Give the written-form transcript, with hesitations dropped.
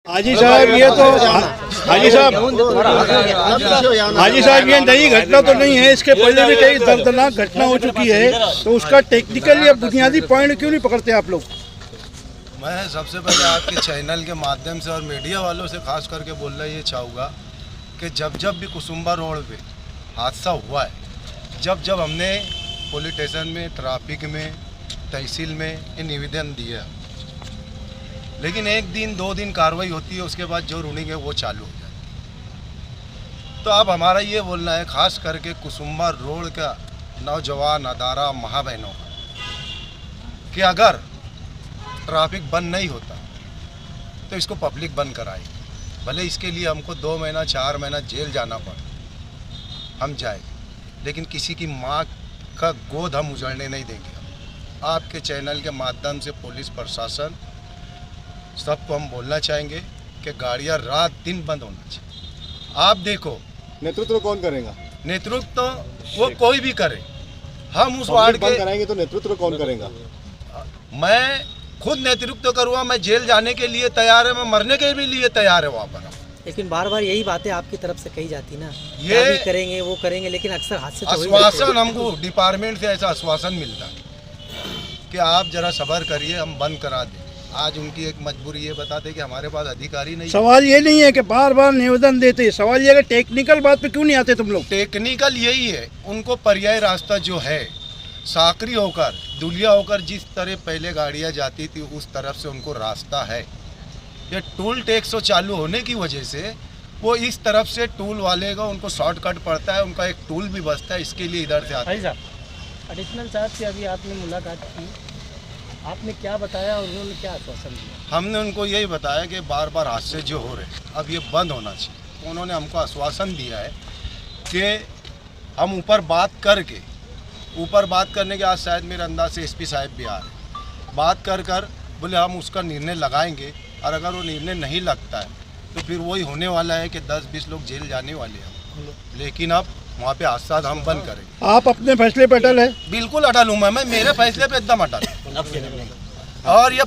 हाजी साहब ये तो हाजी साहब ये नई घटना तो नहीं है, इसके पहले भी कई दर्दनाक घटना हो चुकी है, तो उसका टेक्निकल या बुनियादी पॉइंट क्यों नहीं पकड़ते आप लोग? मैं सबसे पहले आपके चैनल के माध्यम से और मीडिया वालों से खास करके बोलना ये चाहूँगा कि जब भी कुसुम्बा रोड पे हादसा हुआ है, जब हमने पुलिस स्टेशन में, ट्रैफिक में, तहसील में ये निवेदन दिया, लेकिन एक दिन 2 दिन कार्रवाई होती है, उसके बाद जो रूलिंग है वो चालू हो जाए। तो अब हमारा ये बोलना है खास करके कुसुम्बा रोड का नौजवान अदारा माँ बहनों का कि अगर ट्रैफिक बंद नहीं होता तो इसको पब्लिक बंद कराए, भले इसके लिए हमको 2 महीना 4 महीना जेल जाना पड़े, हम जाए, लेकिन किसी की माँ का गोद हम उजड़ने नहीं देंगे। आपके चैनल के माध्यम से पुलिस प्रशासन सबको हम बोलना चाहेंगे कि गाड़ियाँ रात दिन बंद होना चाहिए। आप देखो, नेतृत्व कौन करेगा? नेतृत्व तो वो कोई भी करे, हम उस वार्ड के कराएंगे तो नेतृत्व कौन करेगा? मैं खुद नेतृत्व करूँगा, मैं जेल जाने के लिए तैयार है, मैं मरने के भी लिए तैयार है वहाँ पर। लेकिन बार बार यही बातें आपकी तरफ से कही जाती ना, ये भी करेंगे वो करेंगे, लेकिन अक्सर हादसे तो आश्वासन हमको डिपार्टमेंट से ऐसा आश्वासन मिलता कि आप जरा सब्र करिए, हम बंद करा दें। आज उनकी एक मजबूरी ये बताते कि हमारे पास अधिकारी नहीं। सवाल ये नहीं है कि बार बार निवेदन देते, सवाल ये है कि टेक्निकल बात पे क्यों नहीं आते तुम लोग? टेक्निकल यही है, उनको पर्यायी रास्ता जो है साकरी होकर दुलिया होकर जिस तरह पहले गाड़ियाँ जाती थी उस तरफ से उनको रास्ता है। ये टूल टैक्स चालू होने की वजह से वो इस तरफ से टूल वाले का उनको शॉर्टकट पड़ता है, उनका एक टूल भी बचता है, इसके लिए इधर से आते हैं। एडिशनल साहब से अभी आपने मुलाकात की, आपने क्या बताया और उन्होंने क्या आश्वासन दिया? हमने उनको यही बताया कि बार बार हादसे जो हो रहे हैं अब ये बंद होना चाहिए। उन्होंने हमको आश्वासन दिया है कि हम ऊपर बात करने के आज शायद मेरे अंदाज से एसपी साहब भी आ रहे हैं, बात कर बोले हम उसका निर्णय लगाएंगे, और अगर वो निर्णय नहीं लगता है तो फिर वही होने वाला है कि 10-20 लोग जेल जाने वाले हैं। लेकिन अब वहाँ पे हादसा हम बंद करेंगे। आप अपने फैसले पे अटल है? बिल्कुल अटल हूँ मैं मेरे फैसले पे एकदम अटल। और ये